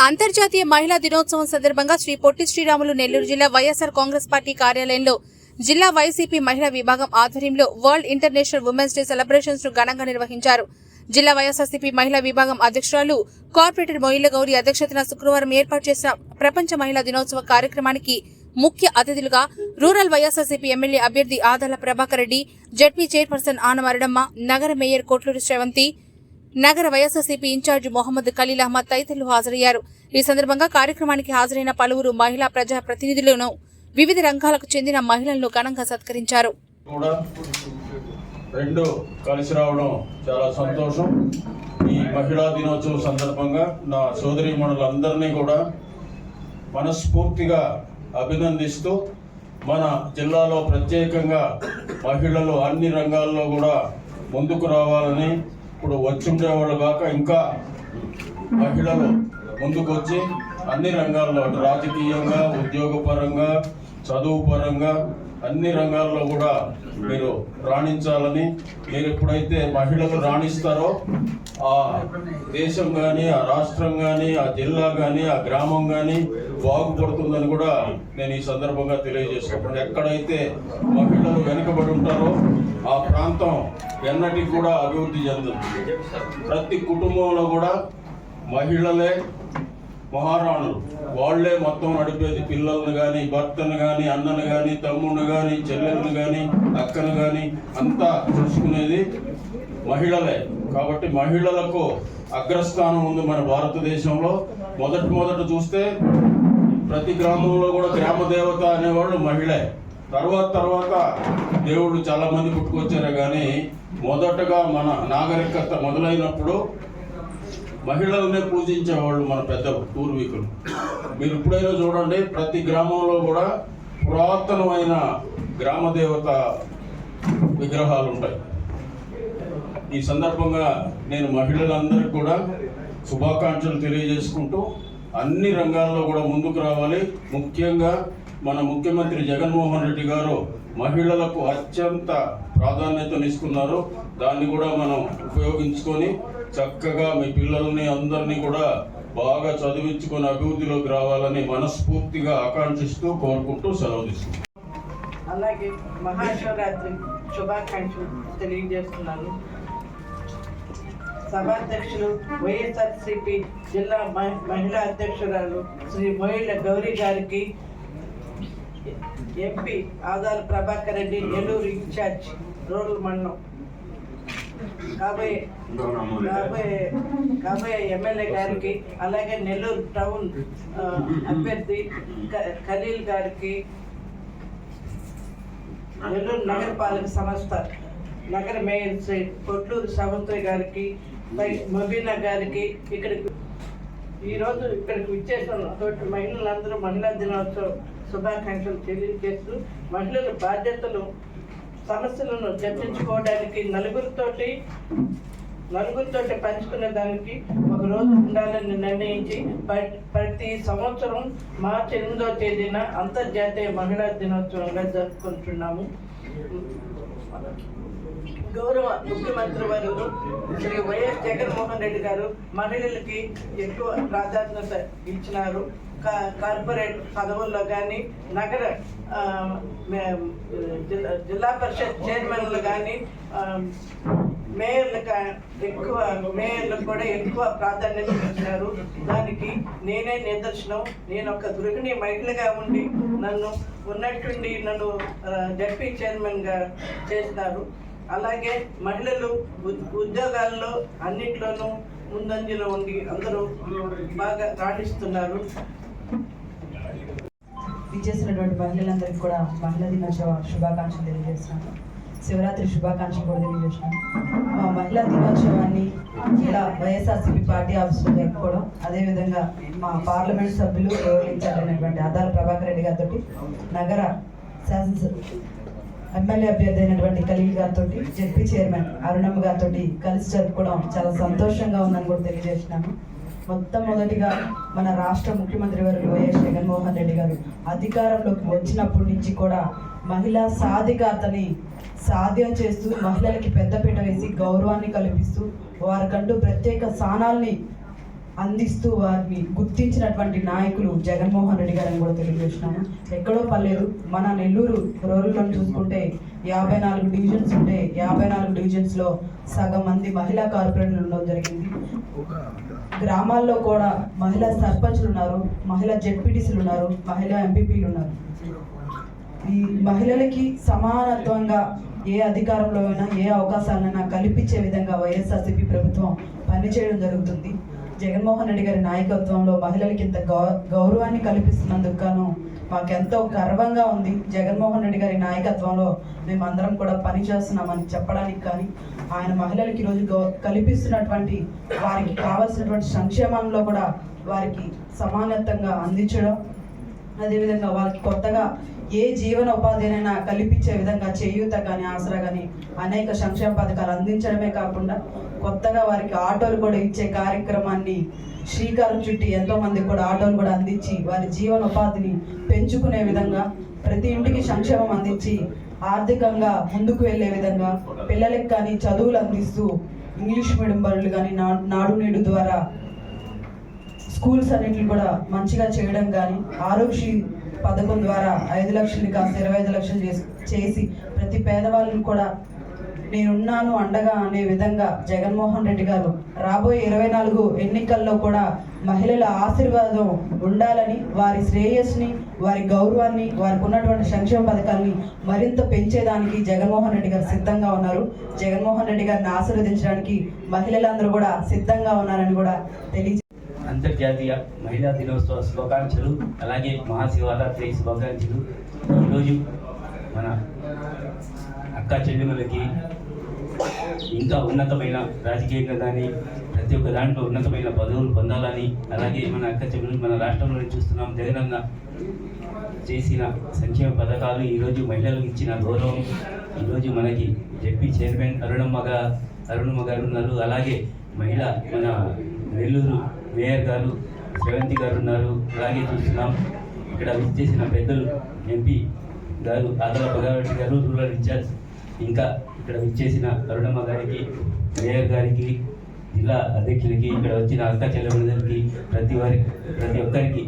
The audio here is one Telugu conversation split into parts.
అంతర్జాతీయ మహిళా దినోత్సవం సందర్భంగా శ్రీ పొట్టి శ్రీరాములు నెల్లూరు జిల్లా వైఎస్ఆర్ కాంగ్రెస్ పార్టీ కార్యాలయంలో జిల్లా వైసీపీ మహిళా విభాగం ఆధ్వర్యంలో world international women's day celebrations ను ఘనంగా నిర్వహించారు. జిల్లా వైఎస్ఆర్సీపీ మహిళా విభాగం అధ్యక్షురాలు కార్పొరేటర్ మొయిల గౌరి అధ్యక్షతన శుక్రవారం ఏర్పాటు చేసిన ప్రపంచ మహిళా దినోత్సవ కార్యక్రమానికి ముఖ్య అతిథులుగా రూరల్ వైఎస్ఆర్సీపీ ఎమ్మెల్యే అభ్యర్థి ఆదాల ప్రభాకర్ రెడ్డి, జెడ్పీ చైర్పర్సన్ ఆనమరడమ్మ, నగర మేయర్ కోట్లూరి శ్రవంతి, నగర వైఎస్ఆర్సీపీ ఇన్ఛార్జి మొహమ్మద్ ఖలీల్ అహ్మద్ తదితరులు హాజరయ్యారు. ఈ సందర్భంగా కార్యక్రమానికి హాజరైన పలువురు మహిళా ప్రజా ప్రతినిధులను వివిధ రంగాలకు చెందిన మహిళలను ఘనంగా సత్కరించారు. రెండు కలిసి రావడం చాలా సంతోషం. ఈ మహిళా దినోత్సవం సందర్భంగా నా సోదరీమణులందరినీ కూడా మనస్ఫూర్తిగా అభినందిస్తూ మన జిల్లాలో ప్రత్యేకంగా మహిళలు అన్ని రంగాల్లో కూడా ముందుకు రావాలని, ఇప్పుడు వచ్చుండేవాళ్ళు కాక ఇంకా మహిళలు ముందుకు వచ్చి అన్ని రంగాల్లో రాజకీయంగా, ఉద్యోగపరంగా, చదువు పరంగా అన్ని రంగాల్లో కూడా మీరు రాణించాలని, మీరు ఎప్పుడైతే మహిళలు రాణిస్తారో ఆ దేశం కానీ, ఆ రాష్ట్రం కానీ, ఆ జిల్లా కానీ, ఆ గ్రామం కానీ బాగుపడుతుందని కూడా నేను ఈ సందర్భంగా తెలియజేస్తున్నాను. ఎక్కడైతే మహిళలు వెనుకబడి ఉంటారో ఆ ప్రాంతం ఎన్నటికి కూడా అభివృద్ధి చెందుతుంది. ప్రతి కుటుంబంలో కూడా మహిళలే మహారాణులు, వాళ్లే మొత్తం నడిపేది. పిల్లలను కానీ, భర్తను కానీ, అన్నను కానీ, తమ్ముడిని కానీ, చెల్లెలను కానీ, అక్కను కానీ అంతా చూసుకునేది మహిళలే. కాబట్టి మహిళలకు అగ్రస్థానం ఉంది మన భారతదేశంలో. మొదట చూస్తే ప్రతి గ్రామంలో కూడా గ్రామ దేవత అనేవాళ్ళు మహిళే. తర్వాత దేవుళ్ళు చాలా మంది పుట్టుకొచ్చారు, కానీ మొదటగా మన నాగరికత మొదలైనప్పుడు మహిళలనే పూజించేవాళ్ళు మన పెద్ద పూర్వీకులు. మీరు ఇప్పుడైనా చూడండి, ప్రతి గ్రామంలో కూడా పురాతనమైన గ్రామదేవత విగ్రహాలు ఉంటాయి. ఈ సందర్భంగా నేను మహిళలందరికీ కూడా శుభాకాంక్షలు తెలియజేసుకుంటూ అన్ని రంగాల్లో కూడా ముందుకు రావాలి. ముఖ్యంగా మన ముఖ్యమంత్రి జగన్మోహన్ రెడ్డి గారు మహిళలకు అత్యంత ప్రాధాన్యతనిస్తున్నారు. దాన్ని కూడా మనం ఉపయోగించుకొని చక్కగా మీ పిల్లల్ని అందరినీ కూడా బాగా చదివించుకొని అభివృద్ధిలోకి రావాలని మనస్ఫూర్తిగా ఆకాంక్షిస్తూ కోరుకుంటూ సెలవు తీసుకుంటాం. అలాగే మహాశివరాత్రి శుభాకాంక్షలు తెలియజేస్తున్నాను. సభాధ్యక్షులు వైఎస్ఆర్సీపీ జిల్లా మహిళా అధ్యక్షురాలు శ్రీ మొయిల గౌరీ గారికి, MP Adala Prabhakar Reddy Nellore incharge rural మండలం కాబోయే ఎమ్మెల్యే గారికి, అలాగే నెల్లూరు టౌన్ అభ్యర్థి ఖలీల్ గారికి, నెల్లూరు నగరపాలక సంస్థ నగర మేయర్ శ్రీ కొట్లూరు శ్రవంతి గారికి, మబీనా గారికి, ఈరోజు ఇక్కడికి విచ్చేసిన తోటి మహిళలందరూ మహిళా దినోత్సవ శుభాకాంక్షలు తెలియజేస్తూ, మహిళల బాధ్యతలు, సమస్యలను చర్చించుకోవడానికి నలుగురితోటి పంచుకునే దానికి ఒక రోజు ఉండాలని నిర్ణయించి ప్రతి సంవత్సరం మార్చి 8వ తేదీన అంతర్జాతీయ మహిళా దినోత్సవంగా జరుపుకుంటున్నాము. గౌరవ ముఖ్యమంత్రి వర్యులు శ్రీ వైఎస్ జగన్మోహన్ రెడ్డి గారు మహిళలకి ఎక్కువ ప్రాధాన్యత ఇచ్చినారు. కార్పొరేట్ పదవుల్లో కానీ, నగర జిల్లా పరిషత్ చైర్మన్లు కానీ, మేయర్లకు కూడా ఎక్కువ ప్రాధాన్యత ఇచ్చినారు. దానికి నేనే నిదర్శనం. నేను ఒక గృహిణి మహిళగా ఉండి నన్ను జడ్పీ చైర్మన్గా చేసినారు. అలాగే మహిళలు ఉద్యోగాల్లో అన్నిట్లోనూ ముందంజలో ఉండి అందరూ బాగా రాణిస్తున్నారు. ఇచ్చేసినటువంటి మహిళలందరికీ కూడా మహిళా దినోత్సవ శుభాకాంక్షలు తెలియజేస్తున్నాను. శివరాత్రి శుభాకాంక్షలు కూడా తెలియజేస్తున్నాను. మా మహిళా దినోత్సవాన్ని ఇలా వైఎస్ఆర్సీపీ పార్టీ ఆఫీసులో జరుపుకోవడం, అదేవిధంగా మా పార్లమెంట్ సభ్యులు గౌరవించాలనేటువంటి ఆదాల ప్రభాకర్ రెడ్డి గారితో, నగర శాసనసభ ఎమ్మెల్యే అభ్యర్థి అయినటువంటి ఖలీల్ గారితో, జెడ్పీ చైర్మన్ అరుణమ్మ గారితో కలిసి జరుపుకోవడం చాలా సంతోషంగా ఉందని కూడా తెలియజేస్తున్నాను. మొట్టమొదటిగా మన రాష్ట్ర ముఖ్యమంత్రి వర్యులు వైఎస్ జగన్మోహన్ రెడ్డి గారు అధికారంలోకి వచ్చినప్పటి నుంచి కూడా మహిళా సాధికారతని సాధ్యం చేస్తూ, మహిళలకి పెద్దపీట వేసి గౌరవాన్ని కల్పిస్తూ, వారికంటూ ప్రత్యేక స్థానాల్ని అందిస్తూ వారిని గుర్తించినటువంటి నాయకులు జగన్మోహన్ రెడ్డి గారిని కూడా తెలియజేస్తున్నాను. ఎక్కడో పర్లేదు, మన నెల్లూరు రూరల్లో చూసుకుంటే 54 డివిజన్స్ ఉంటే 54 డివిజన్స్లో సగం మంది మహిళా కార్పొరేటర్లు ఉండడం జరిగింది. గ్రామాల్లో కూడా మహిళా సర్పంచ్లు ఉన్నారు, మహిళా జెడ్పీటీసీలు ఉన్నారు, మహిళా ఎంపీపీలు ఉన్నారు. ఈ మహిళలకి సమానత్వంగా ఏ అధికారంలో అయినా ఏ అవకాశాలైనా కల్పించే విధంగా వైఎస్ఆర్సీపీ ప్రభుత్వం పనిచేయడం జరుగుతుంది. జగన్మోహన్ రెడ్డి గారి నాయకత్వంలో మహిళలకి ఇంత గౌరవాన్ని కల్పిస్తున్నందుకు గాను మాకెంతో గర్వంగా ఉంది. జగన్మోహన్ రెడ్డి గారి నాయకత్వంలో మేమందరం కూడా పనిచేస్తున్నామని చెప్పడానికి కానీ, ఆయన మహిళలకి ఈరోజు కల్పిస్తున్నటువంటి వారికి కావాల్సినటువంటి సంక్షేమంలో కూడా వారికి సమానత్వంగా అందించడం, అదేవిధంగా వాళ్ళకి కొత్తగా ఏ జీవన ఉపాధినైనా కల్పించే విధంగా చేయూత కానీ ఆసరా కానీ అనేక సంక్షేమ పథకాలు అందించడమే కాకుండా కొత్తగా వారికి ఆటోలు కూడా ఇచ్చే కార్యక్రమాన్ని శ్రీకారం చుట్టి ఎంతో మందికి కూడా ఆటోలు కూడా అందించి వారి జీవన ఉపాధిని పెంచుకునే విధంగా ప్రతి ఇంటికి సంక్షేమం అందించి ఆర్థికంగా ముందుకు వెళ్ళే విధంగా పిల్లలకి కానీ చదువులు అందిస్తూ ఇంగ్లీష్ మీడియం బడులు కానీ నాడు నేడు ద్వారా స్కూల్స్ అన్నింటిని కూడా మంచిగా చేయడం కానీ, ఆరోగ్యశ్రీ పథకం ద్వారా 5 లక్షలు కాస్త 25 లక్షలు చేసి ప్రతి పేదవాళ్ళని కూడా నేనున్నాను అండగా అనే విధంగా జగన్మోహన్ రెడ్డి గారు రాబోయే 24 ఎన్నికల్లో కూడా మహిళల ఆశీర్వాదం ఉండాలని, వారి శ్రేయస్ని, వారి గౌరవాన్ని, వారికి ఉన్నటువంటి సంక్షేమ పథకాలని మరింత పెంచేదానికి జగన్మోహన్ రెడ్డి గారు సిద్ధంగా ఉన్నారు. జగన్మోహన్ రెడ్డి గారిని ఆశీర్వదించడానికి మహిళలందరూ కూడా సిద్ధంగా ఉన్నారని కూడా తెలియజేస్తారు. అంతర్జాతీయ మహిళా దినోత్సవ శుభాకాంక్షలు, అలాగే మహాశివరాత్రి శుభాకాంక్షలు. ఈరోజు మన అక్క చెల్లెములకి ఇంకా ఉన్నతమైన రాజకీయంగా కానీ ప్రతి ఒక్క దాంట్లో ఉన్నతమైన పదవులు పొందాలని, అలాగే మన అక్క చెల్లెలు మన రాష్ట్రంలో చూస్తున్నాం జగనన్న చేసిన సంక్షేమ పథకాలు, ఈరోజు మహిళలకు ఇచ్చిన గౌరవం. ఈరోజు మనకి జెడ్పీ చైర్మన్ అరుణమ్మ గారు ఉన్నారు, అలాగే మహిళ మన నెల్లూరు మేయర్ గారు శ్రవంతి గారు ఉన్నారు. అలాగే చూస్తున్నాం ఇక్కడ విచ్చేసిన పెద్దలు ఎంపీ గారు ఆదల భగవతి గారు రూరల్ ఇన్ఛార్జ్, ఇంకా ఇక్కడ విచ్చేసిన అరుణమ్మ గారికి, మేయర్ గారికి, జిల్లా అధ్యక్షులకి, ఇక్కడ వచ్చిన అక్క చెల్లెమ్మలకి ప్రతి ఒక్కరికి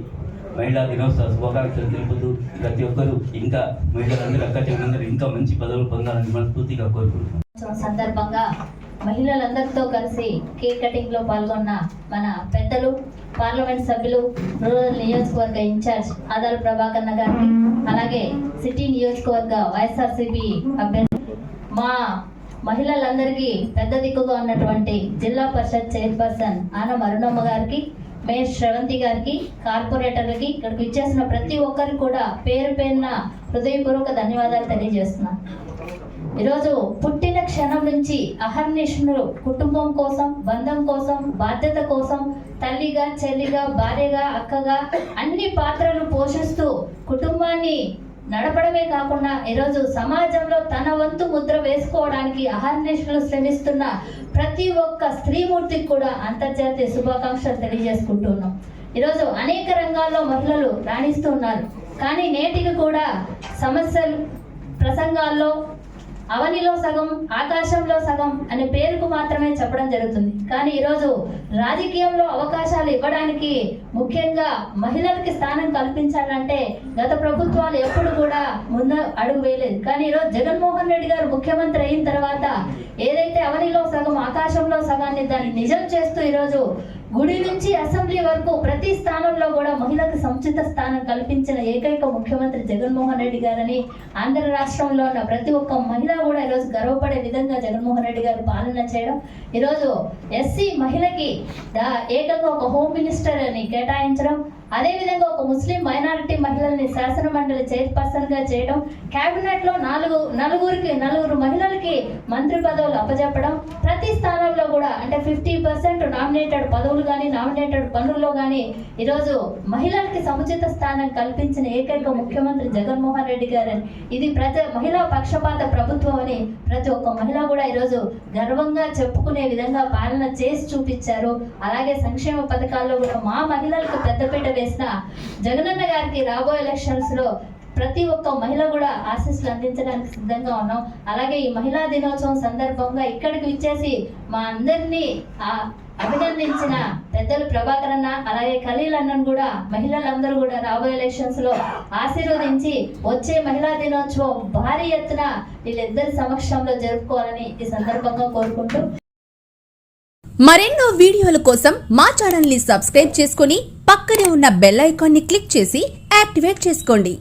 మహిళా దినోత్సవ శుభాకాంక్షలు తెలుపుతూ ప్రతి ఒక్కరూ ఇంకా మహిళలందరూ అక్క చెల్లెమ్మలందరూ ఇంకా మంచి పదవులు పొందాలని మనస్ఫూర్తిగా కోరుకుంటున్నాం. సందర్భంగా మహిళలందరితో కలిసి కేక్ కటింగ్ లో పాల్గొన్న మన పెద్దలు, పార్లమెంట్ సభ్యులు, రూరల్ నియోజకవర్గ ఇన్ఛార్జ్ ఆదాల ప్రభాకర్ గారికి, అలాగే సిటీ నియోజకవర్గ వైఎస్ఆర్సీపీ అభ్యర్థి, మా మహిళలందరికీ పెద్ద దిక్కుగా ఉన్నటువంటి జిల్లా పరిషత్ చైర్పర్సన్ ఆనం అరుణమ్మ గారికి, మేయర్ శ్రవంతి గారికి, కార్పొరేటర్లకి, ఇక్కడికి ఇచ్చేసిన ప్రతి ఒక్కరికి కూడా పేరు పేరున హృదయపూర్వక ధన్యవాదాలు తెలియజేస్తున్నాను. ఈరోజు పుట్టిన క్షణం నుంచి అహర్నిశలు కుటుంబం కోసం, బంధం కోసం, బాధ్యత కోసం తల్లిగా, చెల్లిగా, భార్యగా, అక్కగా అన్ని పాత్రలు పోషిస్తూ కుటుంబాన్ని నడపడమే కాకుండా ఈరోజు సమాజంలో తన వంతు ముద్ర వేసుకోవడానికి అహర్నిశలు శ్రమిస్తున్న ప్రతి ఒక్క స్త్రీమూర్తికి కూడా అంతర్జాతీయ శుభాకాంక్షలు తెలియజేసుకుంటున్నాం. ఈరోజు అనేక రంగాల్లో మహిళలు రాణిస్తూ ఉన్నారు, కానీ నేటికి కూడా సమస్యలు ప్రసంగాల్లో అవనిలో సగం ఆకాశంలో సగం అనే పేరుకు మాత్రమే చెప్పడం జరుగుతుంది. కానీ ఈరోజు రాజకీయంలో అవకాశాలు ఇవ్వడానికి ముఖ్యంగా మహిళలకి స్థానం కల్పించాలంటే గత ప్రభుత్వాలు ఎప్పుడు కూడా ముందు అడుగు వేయలేదు. కానీ ఈరోజు జగన్మోహన్ రెడ్డి గారు ముఖ్యమంత్రి అయిన తర్వాత ఏదైతే అవనిలో సగం ఆకాశంలో సగాన్ని దాన్ని నిజం చేస్తూ ఈరోజు గుడి నుంచి అసెంబ్లీ వరకు ప్రతి స్థానంలో కూడా మహిళలకు సముచిత స్థానం కల్పించిన ఏకైక ముఖ్యమంత్రి జగన్మోహన్ రెడ్డి గారని ఆంధ్ర రాష్ట్రంలో ఉన్న ప్రతి ఒక్క మహిళ కూడా ఈరోజు గర్వపడే విధంగా జగన్మోహన్ రెడ్డి గారు పాలన చేయడం, ఈరోజు ఎస్సీ మహిళకి ఏకంగా ఒక హోమ్ మినిస్టర్ అని కేటాయించడం, అదేవిధంగా ఒక ముస్లిం మైనారిటీ మహిళల్ని శాసన మండలి చైర్పర్సన్ గా చేయడం, కేబినెట్ లో నలుగురు మహిళలకి మంత్రి పదవులు అప్పచెప్పడం, ప్రతి స్థానంలో కూడా అంటే 50% నామినేటెడ్ పదవులు కానీ నామినేటెడ్ పనుల్లో కానీ ఈరోజు మహిళలకి సముచిత స్థానం కల్పించిన ఏకైక ముఖ్యమంత్రి జగన్మోహన్ రెడ్డి గారని, ఇది మహిళా పక్షపాత ప్రభుత్వం అని ప్రతి ఒక్క మహిళ కూడా ఈరోజు గర్వంగా చెప్పుకునే విధంగా పాలన చేసి చూపించారు. అలాగే సంక్షేమ పథకాల్లో కూడా మా మహిళలకు పెద్దపీట వేసిన జగనన్న గారికి రాబోయే ఎలక్షన్స్ లో ప్రతి ఒక్క మహిళ కూడా ఆశీస్సులు అందించడానికి సిద్ధంగా ఉన్నాం. అలాగే ఈ మహిళా దినోత్సవం సందర్భంగా ఇక్కడికి విచ్చేసి మా అందరినీ అభినందించిన పెద్దలు ప్రభాకర్ అన్న అలాగే ఖలీల్ అన్నను కూడా మహిళలందరూ కూడా రాబోయే ఎలక్షన్స్ లో ఆశీర్వదించి వచ్చే మహిళా దినోత్సవం భారీ ఎత్తున వీళ్ళిద్దరి సమక్షంలో జరుపుకోవాలని ఈ సందర్భంగా కోరుకుంటూ మరెన్నో వీడియోల కోసం మా ఛానల్ ని సబ్స్క్రైబ్ చేసుకుని పక్కనే ఉన్న బెల్ ఐకాన్ ని క్లిక్ చేసి యాక్టివేట్ చేసుకోండి.